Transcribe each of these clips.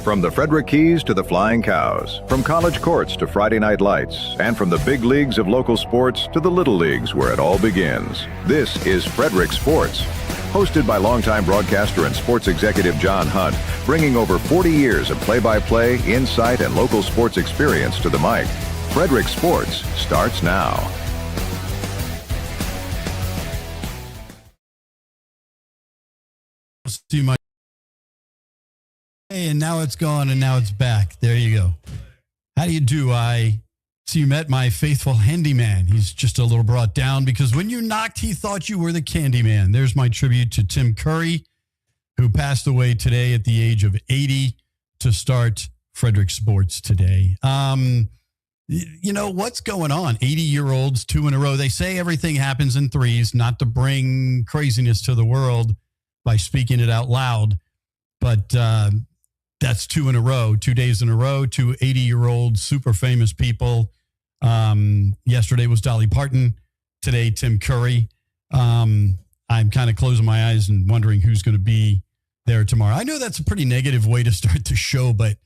From the Frederick Keys to the Flying Cows, from college courts to Friday night lights, and from the big leagues of local sports to the little leagues where it all begins. This is Frederick Sports, hosted by longtime broadcaster and sports executive John Hunt, bringing over 40 years of play-by-play, insight, and local sports experience to the mic. Frederick Sports starts now. See my Hey, and now it's gone, and now it's back. There you go. How do you do? I see you met my faithful handyman. He's just a little brought down because when you knocked, he thought you were the candy man. There's my tribute to Tim Curry, who passed away today at the age of 80 to start Frederick Sports today. You know, what's going on? 80-year-olds, 2 in a row. They say everything happens in threes, not to bring craziness to the world by speaking it out loud, but that's 2 in a row, 2 days in a row, 2 80-year-old super famous people. Yesterday was Dolly Parton. Today, Tim Curry. I'm kind of closing my eyes and wondering who's going to be there tomorrow. I know that's a pretty negative way to start the show, but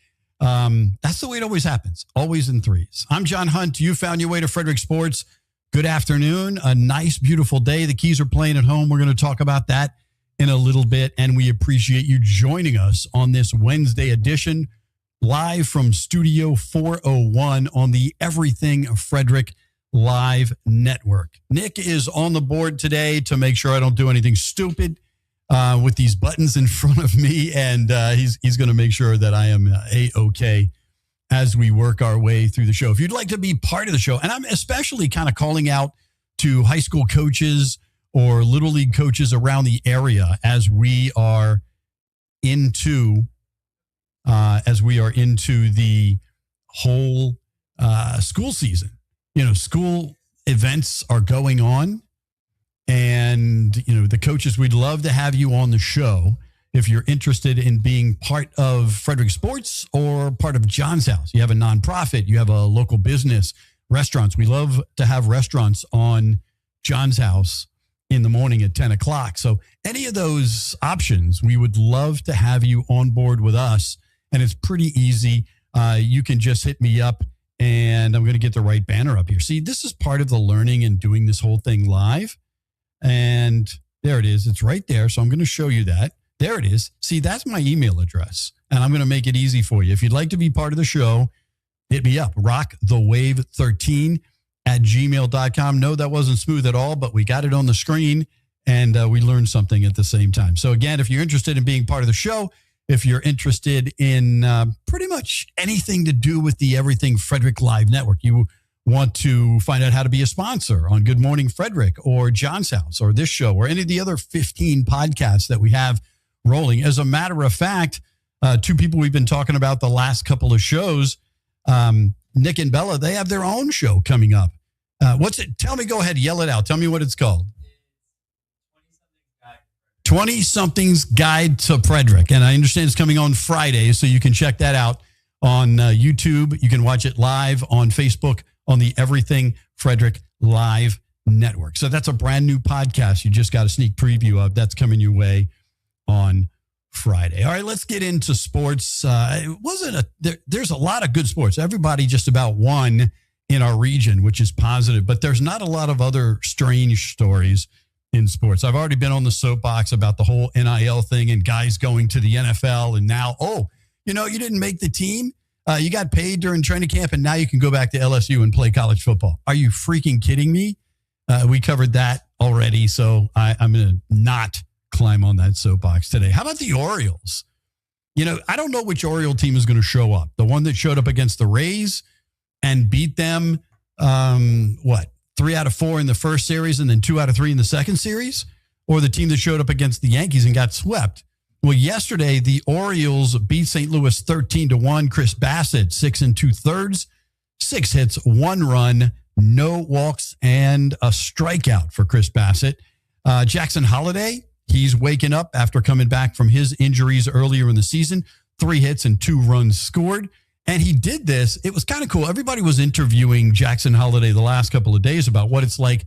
that's the way it always happens, always in threes. I'm John Hunt. You found your way to Frederick Sports. Good afternoon. A nice, beautiful day. The Keys are playing at home. We're going to talk about that in a little bit, and we appreciate you joining us on this Wednesday edition, live from Studio 401 on the Everything Frederick Live Network. Nick is on the board today to make sure I don't do anything stupid with these buttons in front of me, and he's going to make sure that I am A-OK as we work our way through the show. If you'd like to be part of the show, and I'm especially kind of calling out to high school coaches or little league coaches around the area as we are into the whole school season. You know, school events are going on, and you know, the coaches, we'd love to have you on the show if you're interested in being part of Frederick Sports or part of John's House. You have a nonprofit, you have a local business, restaurants. We love to have restaurants on John's House in the morning at 10 o'clock. So any of those options, we would love to have you on board with us. And it's pretty easy. You can just hit me up, and I'm going to get the right banner up here. See, this is part of the learning and doing this whole thing live. And there it is. It's right there. So I'm going to show you that. There it is. See, that's my email address. And I'm going to make it easy for you. If you'd like to be part of the show, hit me up. rockthewave13@gmail.com. No, that wasn't smooth at all, but we got it on the screen, and we learned something at the same time. So again, if you're interested in being part of the show, if you're interested in pretty much anything to do with the Everything Frederick Live Network, you want to find out how to be a sponsor on Good Morning Frederick or John's House or this show or any of the other 15 podcasts that we have rolling. As a matter of fact, 2 people we've been talking about the last couple of shows, Nick and Bella, they have their own show coming up. What's it? Tell me, go ahead, yell it out. Tell me what it's called. 20-something's Guide to Frederick. And I understand it's coming on Friday, so you can check that out on YouTube. You can watch it live on Facebook on the Everything Frederick Live Network. So that's a brand new podcast you just got a sneak preview of. That's coming your way on Friday. All right, let's get into sports. There's a lot of good sports. Everybody just about won in our region, which is positive, but there's not a lot of other strange stories in sports. I've already been on the soapbox about the whole NIL thing and guys going to the NFL, and now, you didn't make the team. You got paid during training camp, and now you can go back to LSU and play college football. Are you freaking kidding me? We covered that already, so I'm going to not climb on that soapbox today. How about the Orioles? I don't know which Oriole team is going to show up. The one that showed up against the Rays and beat them, 3 out of 4 in the first series and then 2 out of 3 in the second series, or the team that showed up against the Yankees and got swept? Well, yesterday, the Orioles beat St. Louis 13-1. Chris Bassett, 6 2/3, 6 hits, 1 run, no walks, and a strikeout for Chris Bassett. Jackson Holliday, he's waking up after coming back from his injuries earlier in the season. 3 hits and 2 runs scored. And he did this. It was kind of cool. Everybody was interviewing Jackson Holliday the last couple of days about what it's like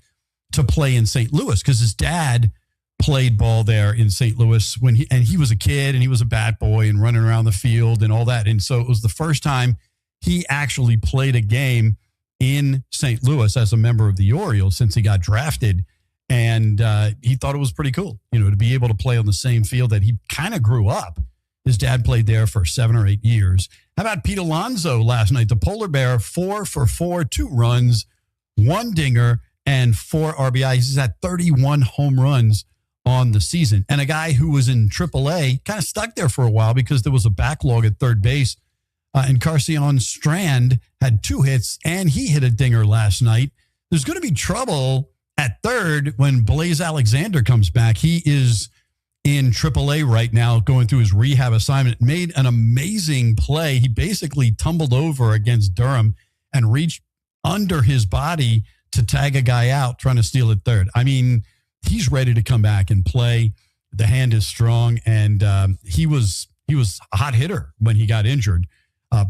to play in St. Louis, because his dad played ball there in St. Louis when he was a kid, and he was a bat boy and running around the field and all that. And so it was the first time he actually played a game in St. Louis as a member of the Orioles since he got drafted. And he thought it was pretty cool, to be able to play on the same field that he kind of grew up. His dad played there for 7 or 8 years. How about Pete Alonso last night? The Polar Bear, 4 for 4, 2 runs, 1 dinger, and 4 RBIs. He's had 31 home runs on the season. And a guy who was in AAA kind of stuck there for a while because there was a backlog at third base. And Carcion Strand had 2 hits, and he hit a dinger last night. There's going to be trouble at third when Blaze Alexander comes back. He is in AAA right now, going through his rehab assignment. Made an amazing play. He basically tumbled over against Durham and reached under his body to tag a guy out trying to steal at third. I mean, he's ready to come back and play. The hand is strong, and he was a hot hitter when he got injured.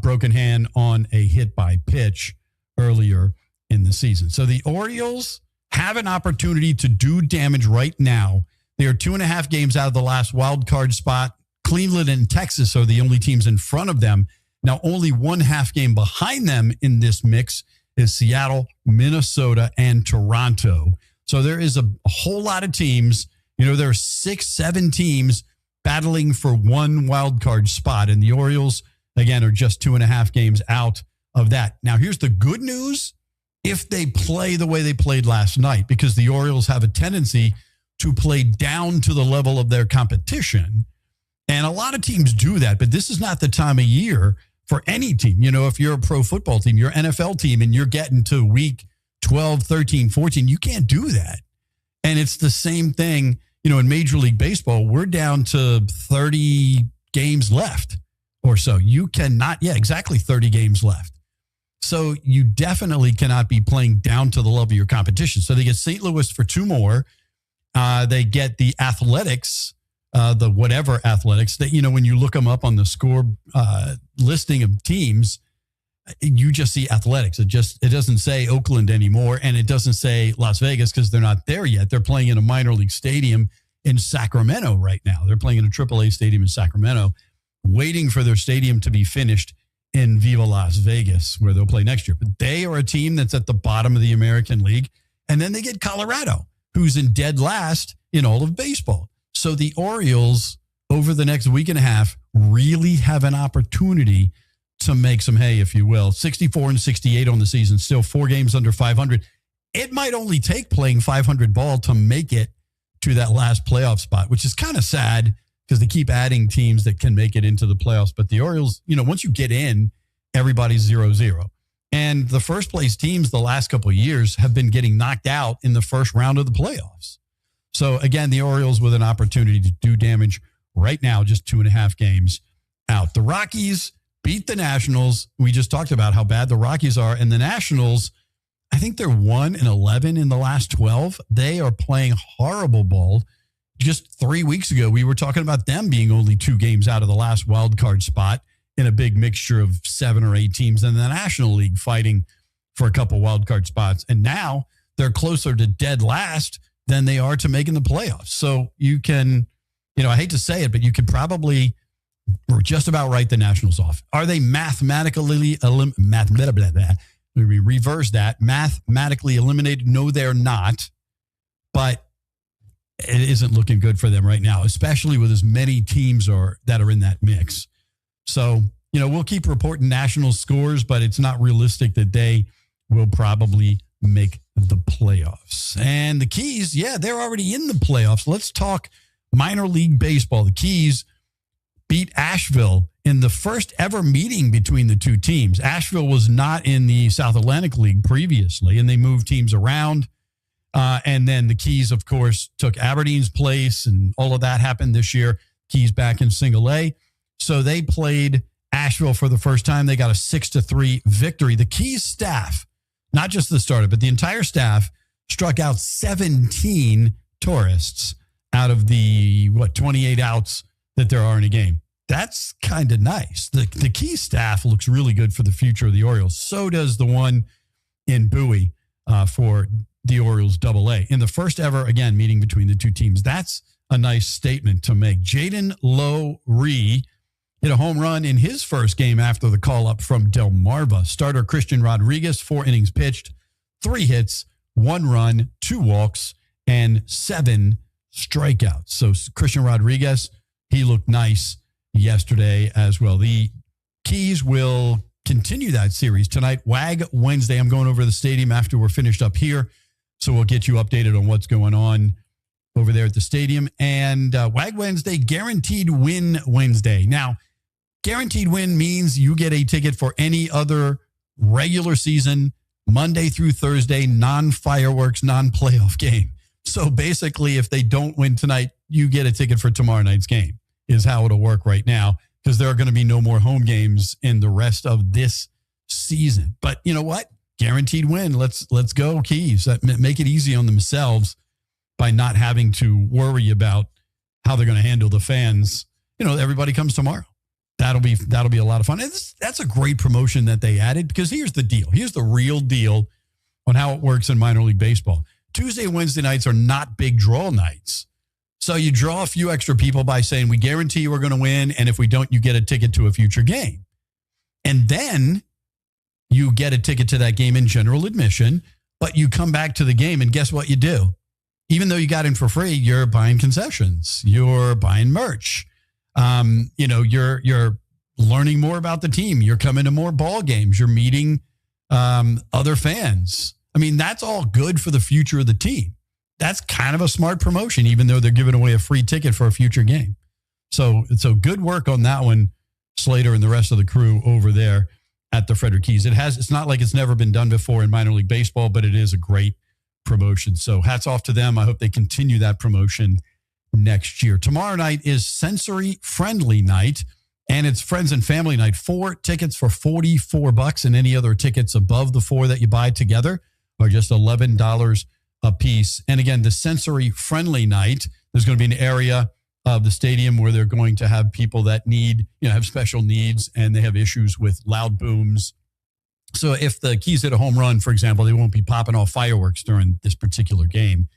Broken hand on a hit by pitch earlier in the season. So the Orioles have an opportunity to do damage right now. They are 2.5 games out of the last wild card spot. Cleveland and Texas are the only teams in front of them. Now, only 1/2 game behind them in this mix is Seattle, Minnesota, and Toronto. So there is a whole lot of teams. There are 6, 7 teams battling for 1 wild card spot. And the Orioles, again, are just 2.5 games out of that. Now, here's the good news. If they play the way they played last night, because the Orioles have a tendency to play down to the level of their competition. And a lot of teams do that, but this is not the time of year for any team. If you're a pro football team, you're an NFL team, and you're getting to week 12, 13, 14, you can't do that. And it's the same thing, in Major League Baseball. We're down to 30 games left or so. You cannot, exactly 30 games left. So you definitely cannot be playing down to the level of your competition. So they get St. Louis for 2 more. They get the Athletics, the whatever Athletics. That when you look them up on the score listing of teams, you just see Athletics. It doesn't say Oakland anymore, and it doesn't say Las Vegas because they're not there yet. They're playing in a minor league stadium in Sacramento right now. They're playing in a AAA stadium in Sacramento, waiting for their stadium to be finished in Viva Las Vegas, where they'll play next year. But they are a team that's at the bottom of the American League, and then they get Colorado, who's in dead last in all of baseball. So the Orioles, over the next week and a half, really have an opportunity to make some hay, if you will. 64 and 68 on the season, still 4 games under 500. It might only take playing 500 ball to make it to that last playoff spot, which is kind of sad because they keep adding teams that can make it into the playoffs. But the Orioles, once you get in, everybody's 0-0. And the first place teams the last couple of years have been getting knocked out in the first round of the playoffs. So again, the Orioles with an opportunity to do damage right now, just 2.5 games out. The Rockies beat the Nationals. We just talked about how bad the Rockies are. And the Nationals, I think they're 1-11 in the last 12. They are playing horrible ball. Just 3 weeks ago, we were talking about them being only 2 games out of the last wild card spot in a big mixture of 7 or 8 teams in the National League fighting for a couple wild card spots. And now they're closer to dead last than they are to making the playoffs. So you can, I hate to say it, but you could probably just about write the Nationals off. Are they mathematically reverse that, mathematically eliminated? No, they're not. But it isn't looking good for them right now, especially with as many teams that are in that mix. So, we'll keep reporting national scores, but it's not realistic that they will probably make the playoffs. And the Keys, they're already in the playoffs. Let's talk minor league baseball. The Keys beat Asheville in the first ever meeting between the two teams. Asheville was not in the South Atlantic League previously, and they moved teams around. And then the Keys, of course, took Aberdeen's place, and all of that happened this year. Keys back in single A. So they played Asheville for the first time. They got a 6-3 victory. The Keys staff, not just the starter, but the entire staff, struck out 17 tourists out of the, 28 outs that there are in a game. That's kind of nice. The Keys staff looks really good for the future of the Orioles. So does the one in Bowie for the Orioles AA. In the first ever, again, meeting between the two teams. That's a nice statement to make. Jaden Lowe-Ree hit a home run in his first game after the call-up from Delmarva. Starter Christian Rodriguez, 4 innings pitched, 3 hits, 1 run, 2 walks, and 7 strikeouts. So Christian Rodriguez, he looked nice yesterday as well. The Keys will continue that series tonight. WAG Wednesday. I'm going over to the stadium after we're finished up here, so we'll get you updated on what's going on over there at the stadium. And WAG Wednesday, Guaranteed Win Wednesday. Now, Guaranteed Win means you get a ticket for any other regular season, Monday through Thursday, non-fireworks, non-playoff game. So basically, if they don't win tonight, you get a ticket for tomorrow night's game, is how it'll work right now, because there are going to be no more home games in the rest of this season. But you know what? Guaranteed win. Let's go Keys. Make it easy on themselves by not having to worry about how they're going to handle the fans. You know, everybody comes tomorrow. That'll be a lot of fun. And that's a great promotion that they added, because here's the deal. Here's the real deal on how it works in minor league baseball. Tuesday and Wednesday nights are not big draw nights. So you draw a few extra people by saying, we guarantee you we're going to win, and if we don't, you get a ticket to a future game. And then you get a ticket to that game in general admission, but you come back to the game, and guess what you do? Even though you got in for free, you're buying concessions. You're buying merch. You're learning more about the team. You're coming to more ball games. You're meeting other fans. I mean, that's all good for the future of the team. That's kind of a smart promotion, even though they're giving away a free ticket for a future game. So good work on that one, Slater and the rest of the crew over there at the Frederick Keys. It's not like it's never been done before in minor league baseball, but it is a great promotion. So hats off to them. I hope they continue that promotion next year. Tomorrow night is sensory friendly night, and it's friends and family night. 4 tickets for $44, and any other tickets above the 4 that you buy together are just $11 a piece. And again, the sensory friendly night, there's going to be an area of the stadium where they're going to have people that have special needs, and they have issues with loud booms. So if the Keys hit a home run, for example, they won't be popping off fireworks during this particular game.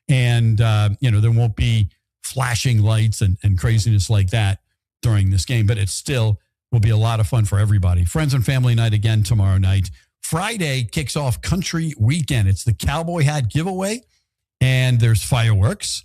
And, there won't be flashing lights and craziness like that during this game, but it still will be a lot of fun for everybody. Friends and family night again tomorrow night. Friday kicks off Country Weekend. It's the cowboy hat giveaway, and there's fireworks.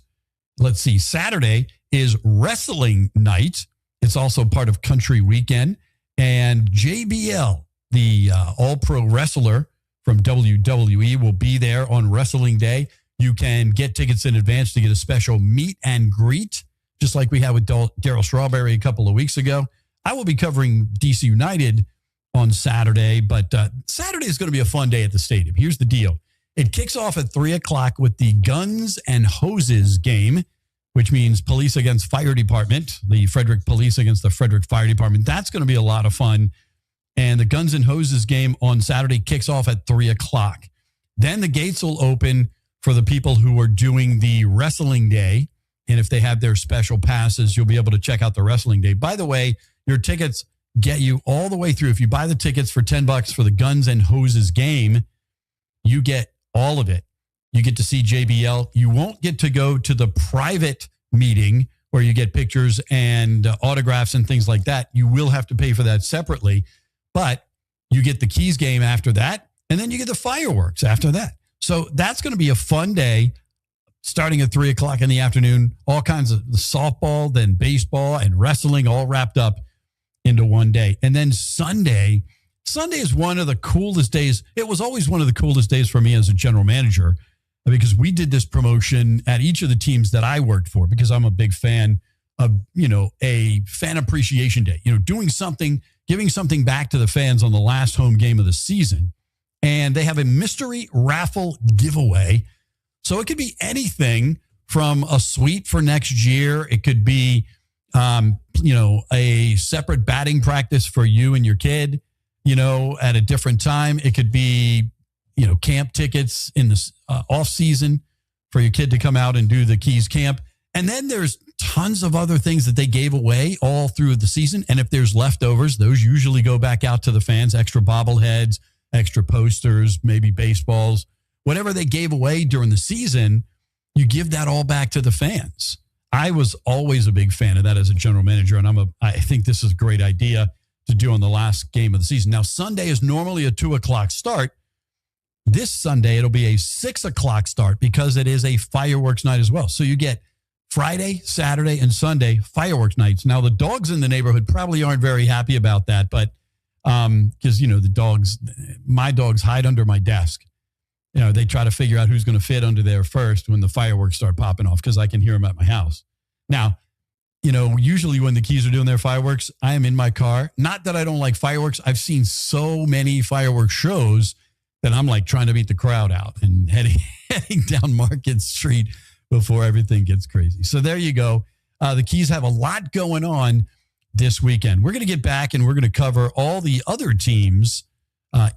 Let's see. Saturday is wrestling night. It's also part of Country Weekend. And JBL, the all-pro wrestler from WWE, will be there on Wrestling Day. You can get tickets in advance to get a special meet and greet, just like we had with Darryl Strawberry a couple of weeks ago. I will be covering DC United on Saturday, but Saturday is going to be a fun day at the stadium. Here's the deal. It kicks off at 3 o'clock with the Guns and Hoses game, which means police against fire department, the Frederick police against the Frederick fire department. That's going to be a lot of fun. And the Guns and Hoses game on Saturday kicks off at 3 o'clock. Then the gates will open for the people who are doing the Wrestling Day. And if they have their special passes, you'll be able to check out the Wrestling Day. By the way, your tickets get you all the way through. If you buy the tickets for $10 for the Guns and Hoses game, you get all of it. You get to see JBL. You won't get to go to the private meeting where you get pictures and autographs and things like that. You will have to pay for that separately, but you get the Keys game after that, and then you get the fireworks after that. So that's going to be a fun day starting at 3 o'clock in the afternoon. All kinds of softball, then baseball and wrestling all wrapped up into one day. And then Sunday is one of the coolest days. It was always one of the coolest days for me as a general manager, because we did this promotion at each of the teams that I worked for, because I'm a big fan a fan appreciation day, doing something, giving something back to the fans on the last home game of the season. And they have a mystery raffle giveaway. So it could be anything from a suite for next year. It could be, a separate batting practice for you and your kid, at a different time. It could be, camp tickets in the off season for your kid to come out and do the Keys camp. And then there's tons of other things that they gave away all through the season. And if there's leftovers, those usually go back out to the fans, extra bobbleheads, extra posters, maybe baseballs, whatever they gave away during the season, you give that all back to the fans. I was always a big fan of that as a general manager. And I think this is a great idea to do on the last game of the season. Now, Sunday is normally a 2:00 start. This Sunday, it'll be a 6:00 start because it is a fireworks night as well. So you get Friday, Saturday, and Sunday fireworks nights. Now, the dogs in the neighborhood probably aren't very happy about that, but because, my dogs hide under my desk. They try to figure out who's going to fit under there first when the fireworks start popping off because I can hear them at my house. Now, usually when the Keys are doing their fireworks, I am in my car. Not that I don't like fireworks. I've seen so many fireworks shows that I'm like trying to beat the crowd out and heading down Market Street before everything gets crazy. So there you go. The Keys have a lot going on this weekend. We're going to get back and we're going to cover all the other teams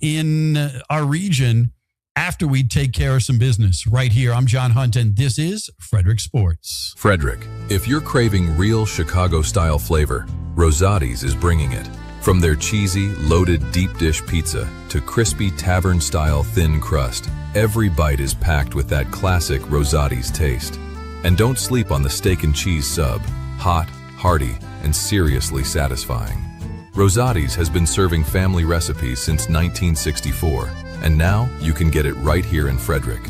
in our region after we take care of some business right here. I'm John Hunt, and this is Frederick Sports. Frederick, if you're craving real Chicago-style flavor, Rosati's is bringing it. From their cheesy, loaded deep dish pizza to crispy tavern-style thin crust, every bite is packed with that classic Rosati's taste. And don't sleep on the steak and cheese sub. Hot, hearty, and seriously satisfying. Rosati's has been serving family recipes since 1964, and now you can get it right here in Frederick.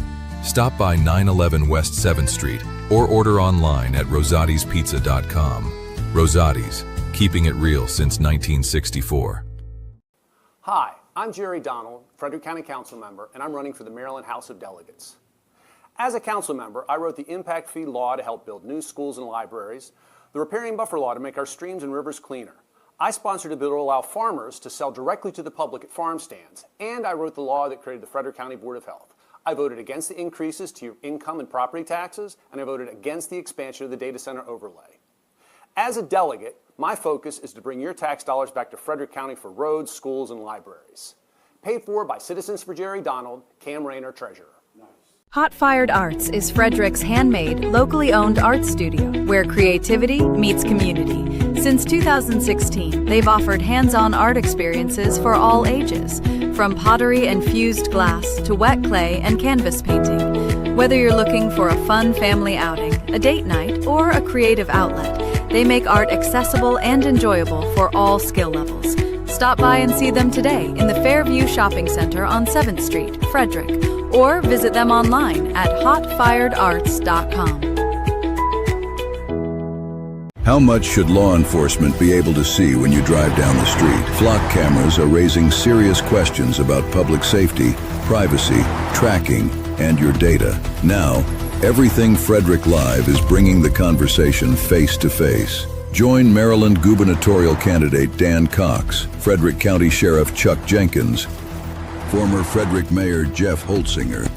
Stop by 911 West 7th Street or order online at rosatispizza.com. Rosati's, keeping it real since 1964. Hi, I'm Jerry Donald, Frederick County Council member, and I'm running for the Maryland House of Delegates. As a council member, I wrote the impact fee law to help build new schools and libraries, the riparian buffer law to make our streams and rivers cleaner. I sponsored a bill to allow farmers to sell directly to the public at farm stands, and I wrote the law that created the Frederick County Board of Health. I voted against the increases to your income and property taxes, and I voted against the expansion of the data center overlay. As a delegate, my focus is to bring your tax dollars back to Frederick County for roads, schools, and libraries. Paid for by Citizens for Jerry Donald, Cam Rayner, Treasurer. Hot Fired Arts is Frederick's handmade, locally owned art studio where creativity meets community. Since 2016, they've offered hands-on art experiences for all ages, from pottery and fused glass to wet clay and canvas painting. Whether you're looking for a fun family outing, a date night, or a creative outlet, they make art accessible and enjoyable for all skill levels. Stop by and see them today in the Fairview Shopping Center on 7th Street, Frederick, or visit them online at hotfiredarts.com. How much should law enforcement be able to see when you drive down the street? Flock cameras are raising serious questions about public safety, privacy, tracking, and your data. Now, Everything Frederick Live is bringing the conversation face to face. Join Maryland gubernatorial candidate Dan Cox, Frederick County Sheriff Chuck Jenkins, former Frederick Mayor Jeff Holtzinger,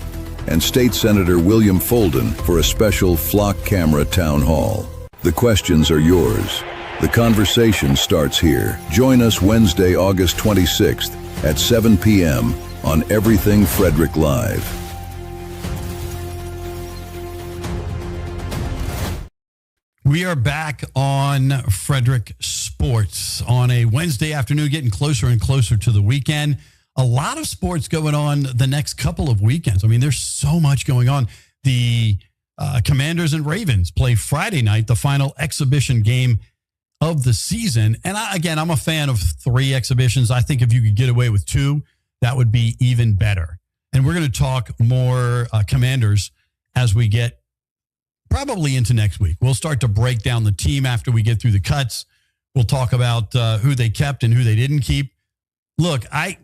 and State Senator William Folden for a special flock camera town hall. The questions are yours. The conversation starts here. Join us Wednesday, August 26th at 7 p.m. on Everything Frederick Live. We are back on Frederick Sports on a Wednesday afternoon, getting closer and closer to the weekend. A lot of sports going on the next couple of weekends. I mean, there's so much going on. The Commanders and Ravens play Friday night, the final exhibition game of the season. And I'm a fan of 3 exhibitions. I think if you could get away with 2, that would be even better. And we're going to talk more Commanders as we get probably into next week. We'll start to break down the team after we get through the cuts. We'll talk about who they kept and who they didn't keep. Look, I'm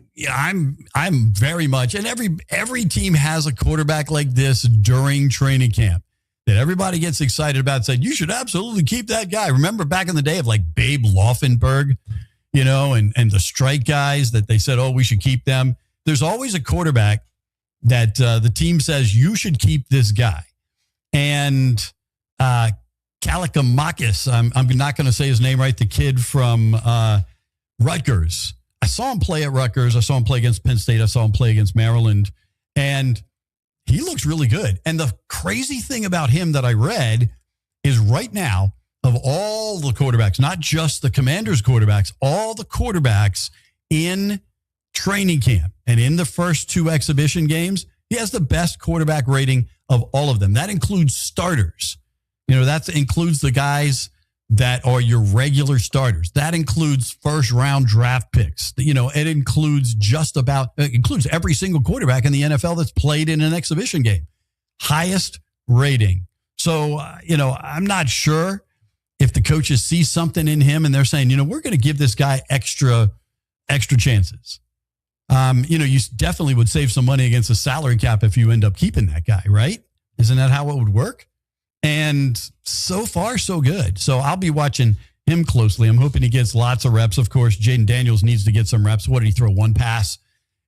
very much, and every team has a quarterback like this during training camp. that everybody gets excited about, said, you should absolutely keep that guy. Remember back in the day of like Babe Laufenberg, and the strike guys that they said, oh, we should keep them. There's always a quarterback that the team says, you should keep this guy. And Kalikamakis, I'm not going to say his name right, the kid from Rutgers. I saw him play at Rutgers. I saw him play against Penn State. I saw him play against Maryland. And he looks really good. And the crazy thing about him that I read is right now, of all the quarterbacks, not just the Commanders quarterbacks, all the quarterbacks in training camp and in the first 2 exhibition games, he has the best quarterback rating of all of them. That includes starters. That includes the guys that are your regular starters. That includes first round draft picks. It includes every single quarterback in the NFL that's played in an exhibition game. Highest rating. So, I'm not sure if the coaches see something in him and they're saying, we're going to give this guy extra chances. You definitely would save some money against the salary cap if you end up keeping that guy, right? Isn't that how it would work? And so far, so good. So I'll be watching him closely. I'm hoping he gets lots of reps. Of course, Jaden Daniels needs to get some reps. What did he throw? 1 pass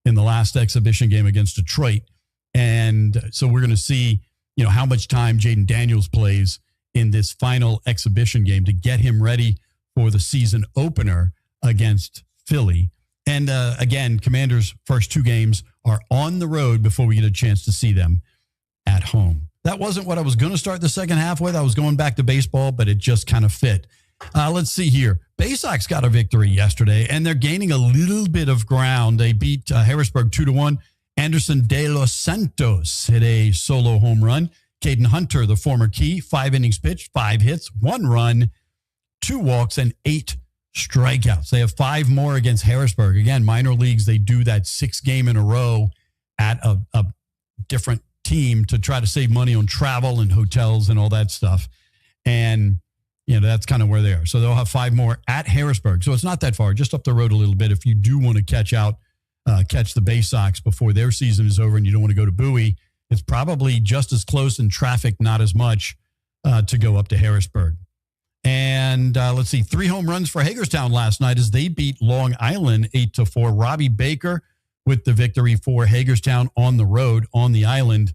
in the last exhibition game against Detroit. And so we're going to see, how much time Jaden Daniels plays in this final exhibition game to get him ready for the season opener against Philly. And again, Commanders' first 2 games are on the road before we get a chance to see them at home. That wasn't what I was going to start the second half with. I was going back to baseball, but it just kind of fit. Let's see here. Bay Sox got a victory yesterday, and they're gaining a little bit of ground. They beat Harrisburg 2-1. Anderson De Los Santos hit a solo home run. Caden Hunter, the former key, 5 innings pitched, 5 hits, 1 run, 2 walks, and 8 strikeouts. They have 5 more against Harrisburg. Again, minor leagues, they do that 6 game in a row at a different team to try to save money on travel and hotels and all that stuff. And, that's kind of where they are. So they'll have 5 more at Harrisburg. So it's not that far, just up the road a little bit. If you do want to catch the Bay Sox before their season is over and you don't want to go to Bowie, it's probably just as close in traffic, not as much to go up to Harrisburg. And let's see, 3 home runs for Hagerstown last night as they beat Long Island 8-4. Robbie Baker with the victory for Hagerstown on the road on the island.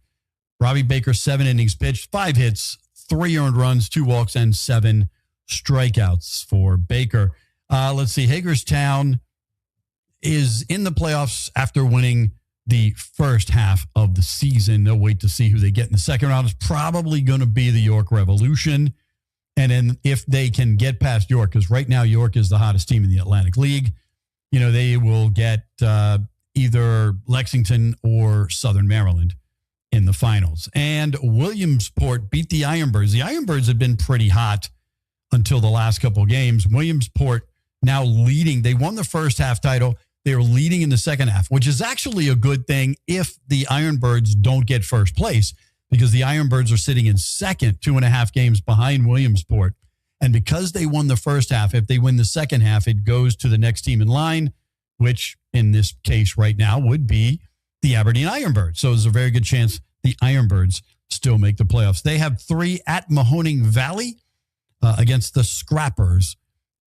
Robbie Baker, 7 innings pitched, 5 hits, 3 earned runs, 2 walks, and 7 strikeouts for Baker. Let's see, Hagerstown is in the playoffs after winning the first half of the season. They'll wait to see who they get in the second round. It's probably going to be the York Revolution. And then if they can get past York, because right now York is the hottest team in the Atlantic League, they will get either Lexington or Southern Maryland in the finals. And Williamsport beat the Ironbirds. The Ironbirds have been pretty hot until the last couple of games. Williamsport now leading. They won the first half title. They are leading in the second half, which is actually a good thing if the Ironbirds don't get first place, because the Ironbirds are sitting in second, 2.5 games behind Williamsport. And because they won the first half, if they win the second half, it goes to the next team in line, which in this case right now would be the Aberdeen Ironbirds. So there's a very good chance the Ironbirds still make the playoffs. They have 3 at Mahoning Valley against the Scrappers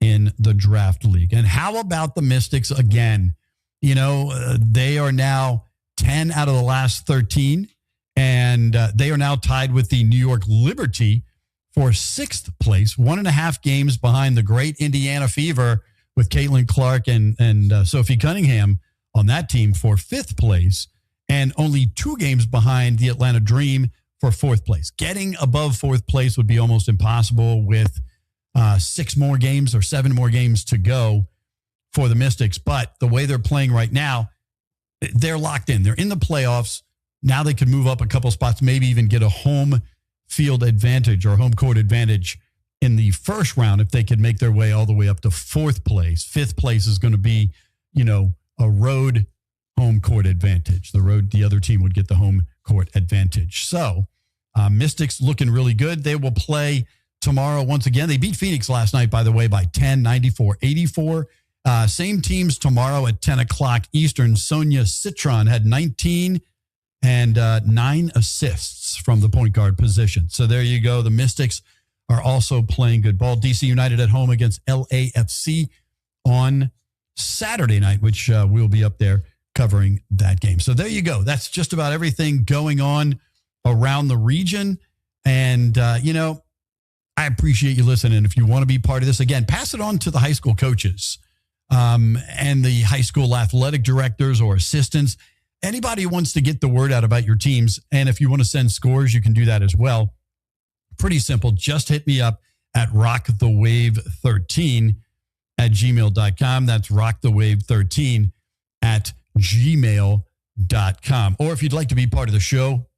in the draft league. And how about the Mystics again? They are now 10 out of the last 13, and they are now tied with the New York Liberty for 6th place, 1.5 games behind the great Indiana Fever with Caitlin Clark and Sophie Cunningham on that team for 5th place, and only 2 games behind the Atlanta Dream for 4th place. Getting above 4th place would be almost impossible with 6 more games or 7 more games to go for the Mystics. But the way they're playing right now, they're locked in. They're in the playoffs. Now they could move up a couple spots, maybe even get a home field advantage or home court advantage in the first round if they could make their way all the way up to 4th place. 5th place is going to be, a road home court advantage. The other team would get the home court advantage. So Mystics looking really good. They will play tomorrow once again. They beat Phoenix last night, by the way, by 10, 94-84. Same teams tomorrow at 10 o'clock Eastern. Sonia Citron had 19 and 9 assists from the point guard position. So there you go. The Mystics are also playing good ball. DC United at home against LAFC on Saturday night, which we'll be up there covering that game. So there you go. That's just about everything going on around the region. And, I appreciate you listening. If you want to be part of this, again, pass it on to the high school coaches and the high school athletic directors or assistants. Anybody who wants to get the word out about your teams. And if you want to send scores, you can do that as well. Pretty simple. Just hit me up at rockthewave13@gmail.com. That's rockthewave13@gmail.com. Or if you'd like to be part of the show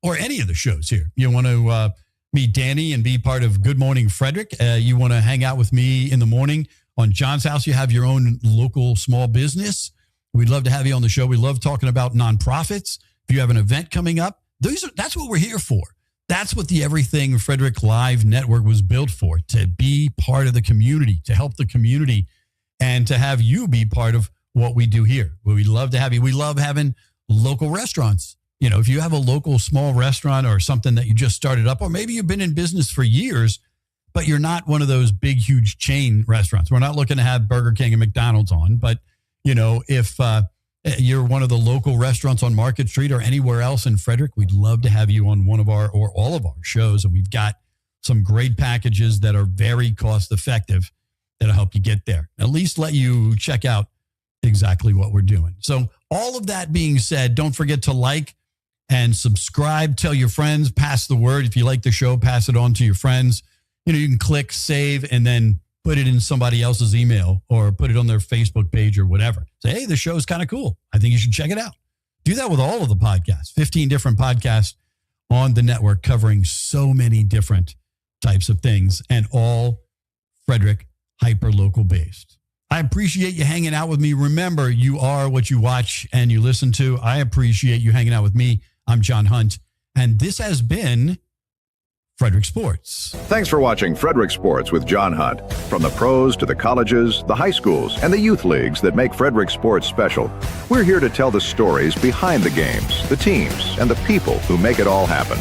or any of the shows here, you want to meet Danny and be part of Good Morning Frederick. You want to hang out with me in the morning on John's House. You have your own local small business. We'd love to have you on the show. We love talking about nonprofits. If you have an event coming up, that's what we're here for. That's what the Everything Frederick Live Network was built for, to be part of the community, to help the community, and to have you be part of what we do here. We'd love to have you. We love having local restaurants. If you have a local small restaurant or something that you just started up, or maybe you've been in business for years, but you're not one of those big, huge chain restaurants. We're not looking to have Burger King and McDonald's on, but, if you're one of the local restaurants on Market Street or anywhere else in Frederick, we'd love to have you on one of our or all of our shows. And we've got some great packages that are very cost effective that'll help you get there. At least let you check out exactly what we're doing. So all of that being said, don't forget to like and subscribe. Tell your friends, pass the word. If you like the show, pass it on to your friends. You can click save and then put it in somebody else's email or put it on their Facebook page or whatever. Say, hey, the show's kind of cool. I think you should check it out. Do that with all of the podcasts, 15 different podcasts on the network covering so many different types of things and all Frederick hyper-local based. I appreciate you hanging out with me. Remember, you are what you watch and you listen to. I appreciate you hanging out with me. I'm John Hunt, and this has been Frederick Sports. Thanks for watching Frederick Sports with John Hunt. From the pros to the colleges, the high schools, and the youth leagues that make Frederick Sports special, we're here to tell the stories behind the games, the teams, and the people who make it all happen.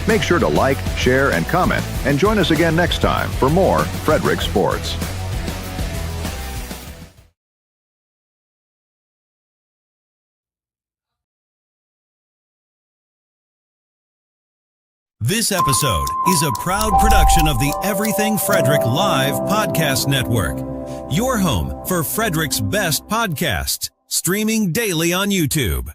Make sure to like, share, and comment, and join us again next time for more Frederick Sports. This episode is a proud production of the Everything Frederick Live Podcast Network, your home for Frederick's best podcasts, streaming daily on YouTube.